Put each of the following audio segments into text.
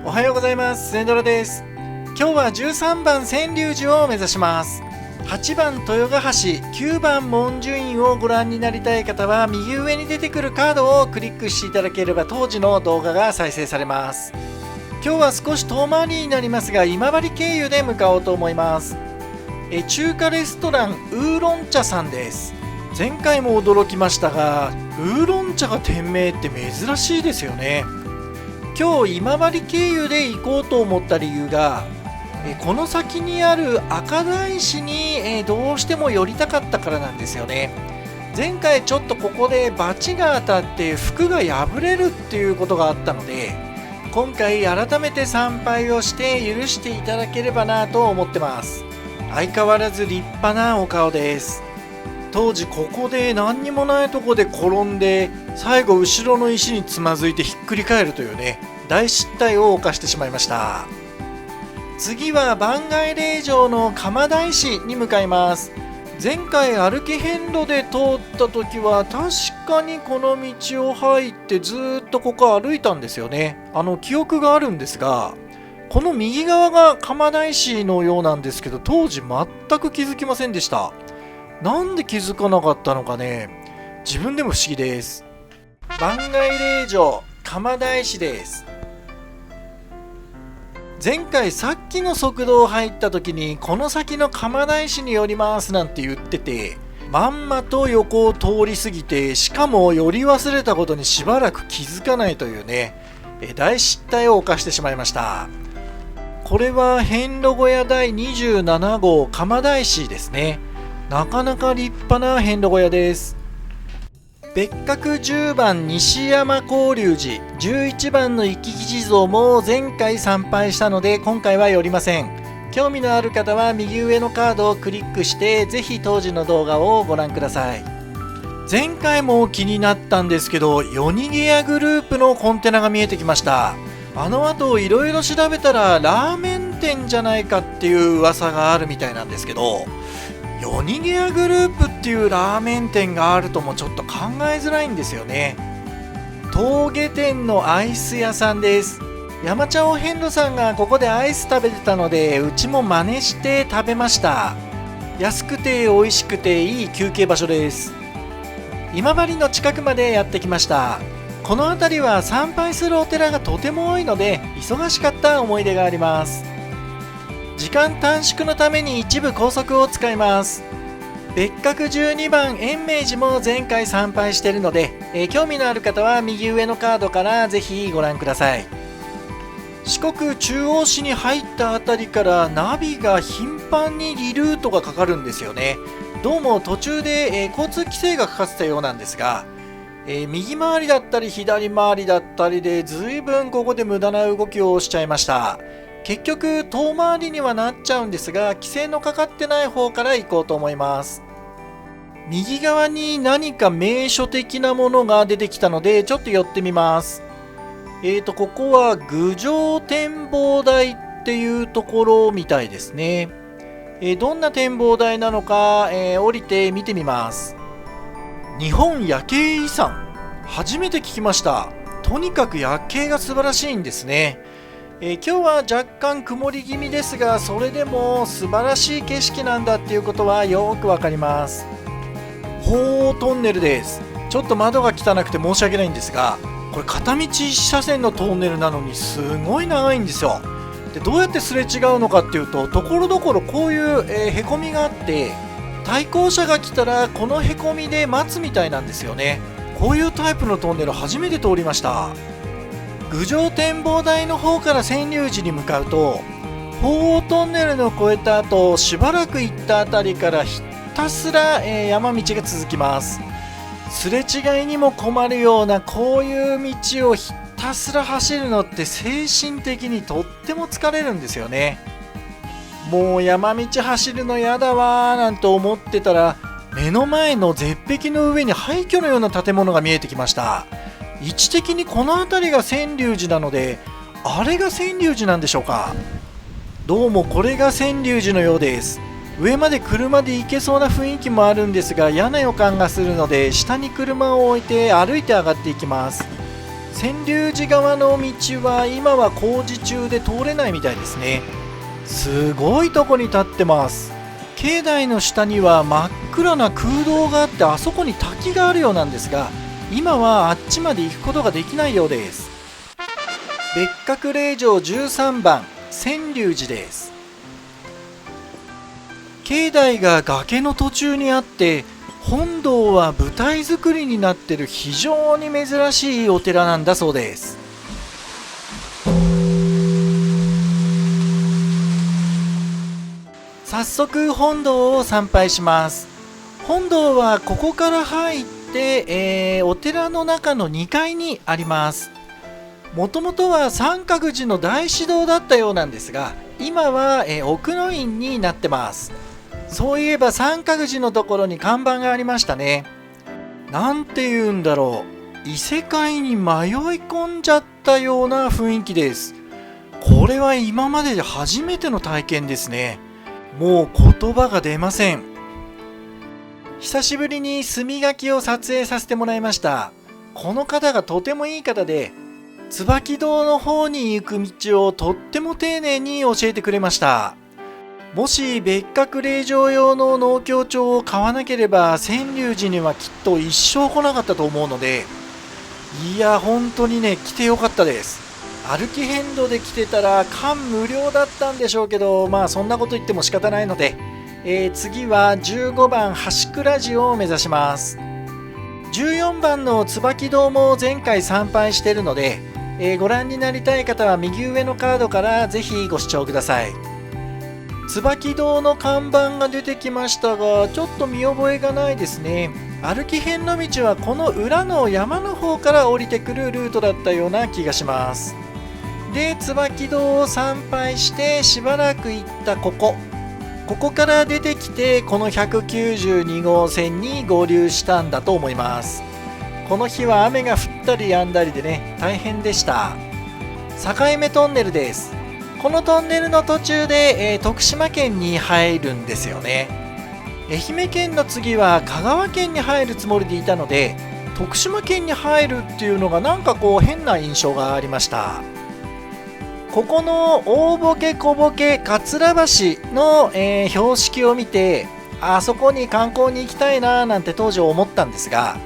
おはようございます。センドラです。今日は13番川柳寺を目指します。8番豊ヶ橋、9番文殊院をご覧になりたい方は右上に出てくるカードをクリックしていただければ当時の動画が再生されます。今日は少し遠回りになりますが今治経由で向かおうと思います。中華レストランウーロン茶さんです。前回も驚きましたがウーロン茶が店名って珍しいですよね。今日今治経由で行こうと思った理由がこの先にある赤大師にどうしても寄りたかったからなんですよね。前回ちょっとここでバチが当たって服が破れるっていうことがあったので今回改めて参拝をして許していただければなと思ってます。相変わらず立派なお顔です。当時ここで何にもないとこで転んで最後後ろの石につまずいてひっくり返るというね大失態を犯してしまいました。次は番外霊場の鎌大師に向かいます。前回歩き遍路で通った時は確かにこの道を入ってずっとここ歩いたんですよね。記憶があるんですがこの右側が鎌大師のようなんですけど当時全く気づきませんでした。なんで気づかなかったのかね、自分でも不思議です。番外霊場鎌大師です。前回さっきの側道入った時にこの先の鎌大師に寄りますなんて言っててまんまと横を通り過ぎてしかも寄り忘れたことにしばらく気づかないというね大失態を犯してしまいました。これは遍路小屋第27号鎌大師ですね。なかなか立派な遍路小屋です。別格10番西山法隆寺、11番の生き地蔵も前回参拝したので今回は寄りません。興味のある方は右上のカードをクリックしてぜひ当時の動画をご覧ください。前回も気になったんですけど夜逃げ屋グループのコンテナが見えてきました。後いろいろ調べたらラーメン店じゃないかっていう噂があるみたいなんですけど夜逃げ屋グループっていうラーメン店があるともちょっと考えづらいんですよね。峠店のアイス屋さんです。山茶お遍路さんがここでアイス食べてたのでうちも真似して食べました。安くて美味しくていい休憩場所です。今治の近くまでやってきました。この辺りは参拝するお寺がとても多いので忙しかった思い出があります。時間短縮のために一部高速を使います。別格12番延命寺も前回参拝しているので、興味のある方は右上のカードからぜひご覧ください。四国中央市に入ったあたりからナビが頻繁にリルートがかかるんですよね。どうも途中で、交通規制がかかってたようなんですが、右回りだったり左回りだったりで随分ここで無駄な動きをしちゃいました。結局遠回りにはなっちゃうんですが規制のかかってない方から行こうと思います。右側に何か名所的なものが出てきたのでちょっと寄ってみます。ここは郡上展望台っていうところみたいですね。どんな展望台なのか、降りて見てみます。日本夜景遺産初めて聞きました。とにかく夜景が素晴らしいんですね。今日は若干曇り気味ですがそれでも素晴らしい景色なんだっていうことはよくわかります。鳳凰トンネルです。ちょっと窓が汚くて申し訳ないんですがこれ片道1車線のトンネルなのにすごい長いんですよ。でどうやってすれ違うのかっていうとところどころこういう、へこみがあって対向車が来たらこのへこみで待つみたいなんですよね。こういうタイプのトンネル初めて通りました。郡上展望台の方から川柳寺に向かうと鳳凰トンネルの越えた後しばらく行ったあたりからひたすら、山道が続きます。すれ違いにも困るようなこういう道をひたすら走るのって精神的にとっても疲れるんですよね。もう山道走るのやだわーなんて思ってたら目の前の絶壁の上に廃墟のような建物が見えてきました。位置的にこの辺りが川柳寺なのであれが川柳寺なんでしょうか。どうもこれが川柳寺のようです。上まで車で行けそうな雰囲気もあるんですが嫌な予感がするので下に車を置いて歩いて上がっていきます。千流寺側の道は今は工事中で通れないみたいですね。すごいとこに立ってます。境内の下には真っ暗な空洞があって、あそこに滝があるようなんですが、今はあっちまで行くことができないようです。別格霊場13番千流寺です。境内が崖の途中にあって、本堂は舞台作りになっている非常に珍しいお寺なんだそうです。早速本堂を参拝します。本堂はここから入って、お寺の中の2階にあります。もともとは三角寺の大師堂だったようなんですが、今は、奥の院になってます。そういえば三角寺のところに看板がありましたね。なんて言うんだろう、異世界に迷い込んじゃったような雰囲気です。これは今までで初めての体験ですね。もう言葉が出ません。久しぶりに墨書きを撮影させてもらいました。この方がとてもいい方で、椿堂の方に行く道をとっても丁寧に教えてくれました。もし別格霊場用の農協帳を買わなければ千流寺にはきっと一生来なかったと思うので、いや本当にね、来てよかったです。歩き遍路で来てたら感無量だったんでしょうけど、まあそんなこと言っても仕方ないので、次は15番橋倉寺を目指します。14番の椿堂も前回参拝しているので、ご覧になりたい方は右上のカードからぜひご視聴ください。椿堂の看板が出てきましたが、ちょっと見覚えがないですね。歩き遍路道はこの裏の山の方から降りてくるルートだったような気がします。で、椿堂を参拝してしばらく行ったここから出てきて、この192号線に合流したんだと思います。この日は雨が降ったり止んだりでね、大変でした。境目トンネルです。このトンネルの途中で、徳島県に入るんですよね。愛媛県の次は香川県に入るつもりでいたので、徳島県に入るっていうのがなんかこう変な印象がありました。ここの大ボケ小ボケ桂橋の、標識を見て、あそこに観光に行きたいななんて当時思ったんですが、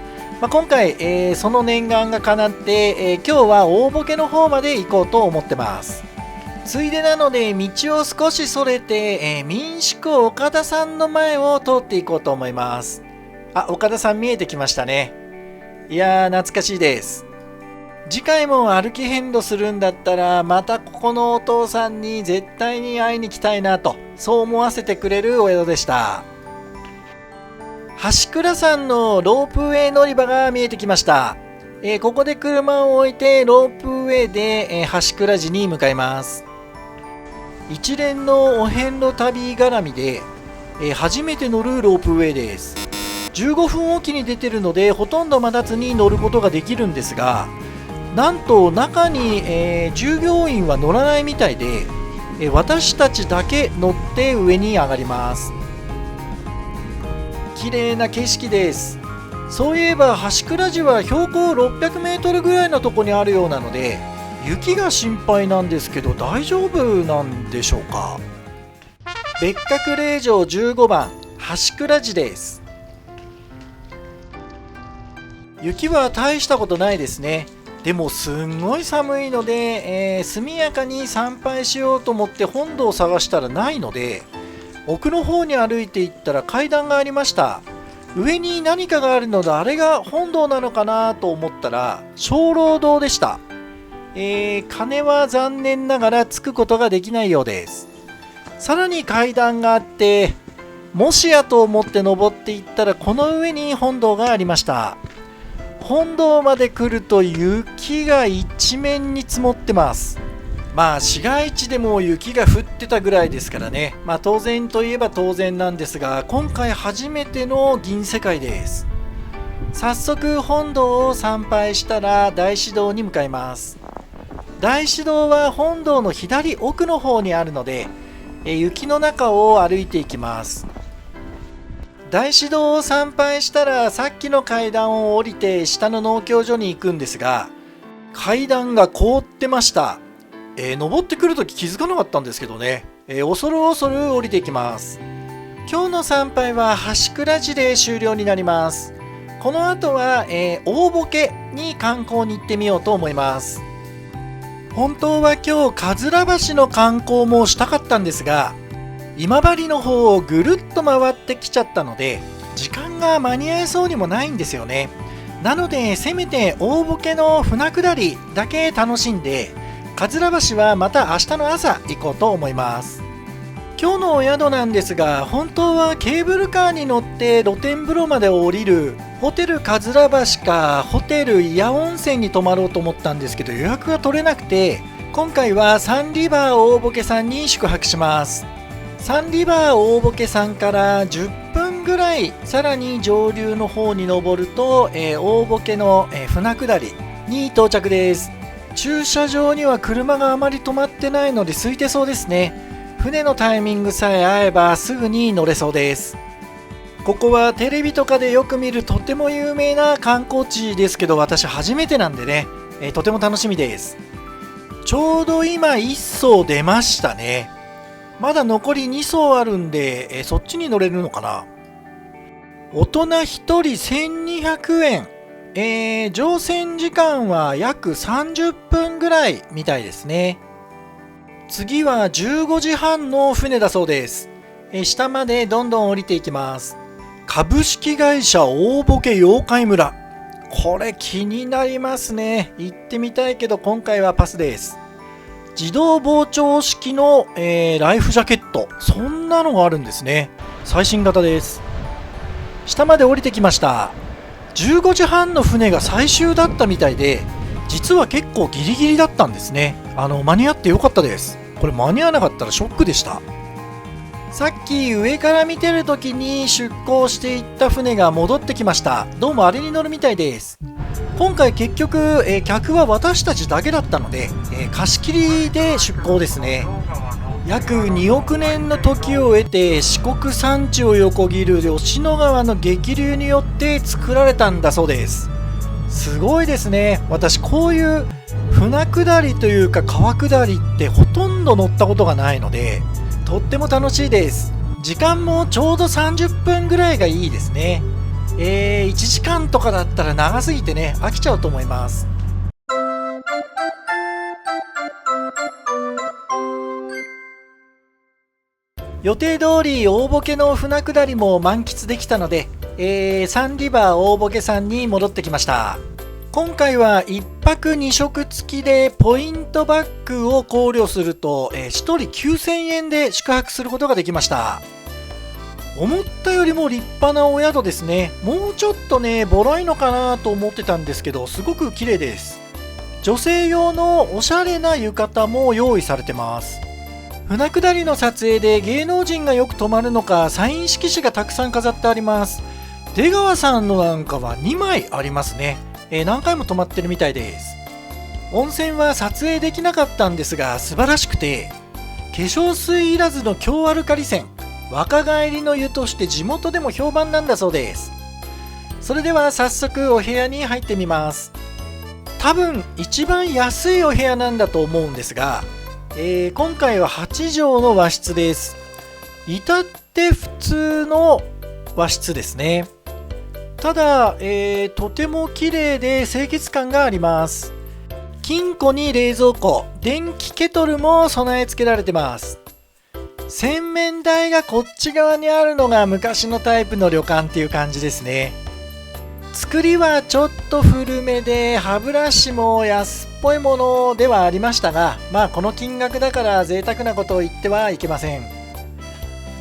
今回、その念願が叶って、今日は大ボケの方まで行こうと思ってます。ついでなので道を少しそれて、民宿岡田さんの前を通っていこうと思います。あ、岡田さん見えてきましたね。いやー懐かしいです。次回も歩き遍路するんだったら、またここのお父さんに絶対に会いに来たいなと、そう思わせてくれるお宿でした。橋倉山のロープウェイ乗り場が見えてきました。ここで車を置いてロープウェイで、橋倉寺に向かいます。一連のお遍路旅絡みで、初めて乗るロープウェイです。15分おきに出てるのでほとんど待たずに乗ることができるんですが、なんと中に、従業員は乗らないみたいで、私たちだけ乗って上に上がります。綺麗な景色です。そういえば橋倉寺は標高600メートルぐらいのとこにあるようなので、雪が心配なんですけど大丈夫なんでしょうか。別格霊場15番橋倉寺です。雪は大したことないですね。でもすんごい寒いので、速やかに参拝しようと思って本堂を探したらないので、奥の方に歩いていったら階段がありました。上に何かがあるので、あれが本堂なのかなと思ったら鐘楼堂でした。鐘は残念ながらつくことができないようです。さらに階段があって、もしやと思って登っていったら、この上に本堂がありました。本堂まで来ると雪が一面に積もってます。市街地でも雪が降ってたぐらいですからね。当然といえば当然なんですが、今回初めての銀世界です。早速本堂を参拝したら大師堂に向かいます。大師堂は本堂の左奥の方にあるので、雪の中を歩いていきます。大師堂を参拝したらさっきの階段を降りて下の農協所に行くんですが、階段が凍ってました。登ってくるとき気づかなかったんですけどね、恐る恐る降りていきます。今日の参拝は橋倉寺で終了になります。この後は、大ボに観光に行ってみようと思います。本当は今日かずら橋の観光もしたかったんですが、今治の方をぐるっと回ってきちゃったので時間が間に合えそうにもないんですよね。なのでせめて大ボの船下りだけ楽しんで、かずら橋はまた明日の朝行こうと思います。今日のお宿なんですが、本当はケーブルカーに乗って露天風呂まで降りるホテルかずら橋かホテル祖谷温泉に泊まろうと思ったんですけど、予約が取れなくて、今回はサンリバー大ボさんに宿泊します。サンリバー大ボさんから10分ぐらいさらに上流の方に登ると、大ボの、船下りに到着です。駐車場には車があまり止まってないので空いてそうですね。船のタイミングさえ合えばすぐに乗れそうです。ここはテレビとかでよく見るとても有名な観光地ですけど、私初めてなんでね、とても楽しみです。ちょうど今1艘出ましたね。まだ残り2艘あるんで、そっちに乗れるのかな。大人1人1200円、乗船時間は約30分ぐらいみたいですね。次は15時半の船だそうです。下までどんどん降りていきます。株式会社大ボ妖怪村、これ気になりますね。行ってみたいけど今回はパスです。自動膨張式の、ライフジャケット、そんなのがあるんですね。最新型です。下まで降りてきました。15時半の船が最終だったみたいで、実は結構ギリギリだったんですね。間に合ってよかったです。これ間に合わなかったらショックでした。さっき上から見てる時に出港していった船が戻ってきました。どうもあれに乗るみたいです。今回結局、客は私たちだけだったので、貸し切りで出港ですね。約2億年の時を経て四国山地を横切る吉野川の激流によって作られたんだそうです。すごいですね。私こういう船下りというか川下りってほとんど乗ったことがないので、とっても楽しいです。時間もちょうど30分ぐらいがいいですね。1時間とかだったら長すぎてね、飽きちゃうと思います。予定通り大ボの船下りも満喫できたので、サンリバー大ボさんに戻ってきました。今回は1泊2食付きでポイントバックを考慮すると、1人9000円で宿泊することができました。思ったよりも立派なお宿ですね。もうちょっとねボロいのかなと思ってたんですけど、すごく綺麗です。女性用のおしゃれな浴衣も用意されてます。船下りの撮影で芸能人がよく泊まるのか、サイン色紙がたくさん飾ってあります。出川さんのなんかは2枚ありますね。何回も泊まってるみたいです。温泉は撮影できなかったんですが素晴らしくて、化粧水いらずの強アルカリ泉、若返りの湯として地元でも評判なんだそうです。それでは早速お部屋に入ってみます。多分一番安いお部屋なんだと思うんですが、今回は8畳の和室です。至って普通の和室ですね。ただ、とても綺麗で清潔感があります。金庫に冷蔵庫、電気ケトルも備え付けられてます。洗面台がこっち側にあるのが昔のタイプの旅館っていう感じですね。作りはちょっと古めで、歯ブラシも安っぽいものではありましたが、まあこの金額だから贅沢なことを言ってはいけません。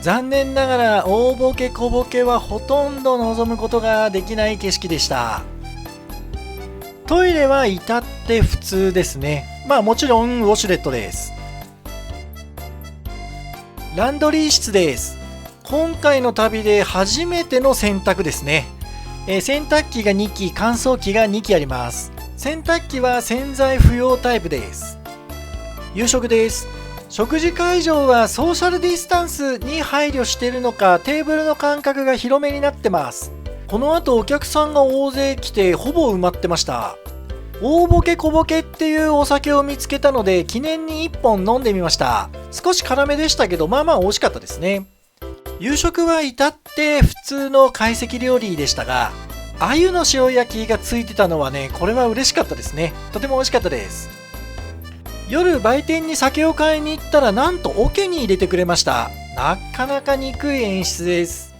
残念ながら大ボケ小ボケはほとんど望むことができない景色でした。トイレは至って普通ですね。まあもちろんウォシュレットです。ランドリー室です。今回の旅で初めての洗濯ですね。洗濯機が2機、乾燥機が2機あります。洗濯機は洗剤不要タイプです。夕食です。食事会場はソーシャルディスタンスに配慮しているのか、テーブルの間隔が広めになってます。この後お客さんが大勢来てほぼ埋まってました。大ボケ小ボケっていうお酒を見つけたので記念に1本飲んでみました。少し辛めでしたけどまあまあ美味しかったですね。夕食は至って普通の懐石料理でしたが、鮎の塩焼きがついてたのはね、これは嬉しかったですね。とても美味しかったです。夜売店に酒を買いに行ったらなんと桶に入れてくれました。なかなか憎い演出です。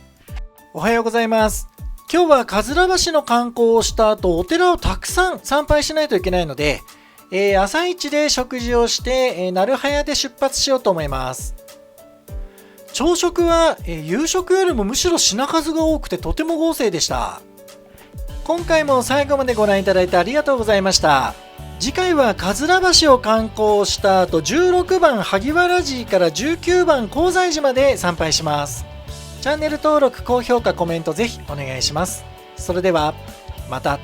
おはようございます。今日はかずら橋の観光をした後、お寺をたくさん参拝しないといけないので、朝一で食事をして、なるはやで出発しようと思います。朝食は、夕食よりもむしろ品数が多くてとても豪勢でした。今回も最後までご覧いただいてありがとうございました。次回はかずら橋を観光した後、16番萩原寺から19番高西寺まで参拝します。チャンネル登録、高評価、コメントぜひお願いします。それではまた。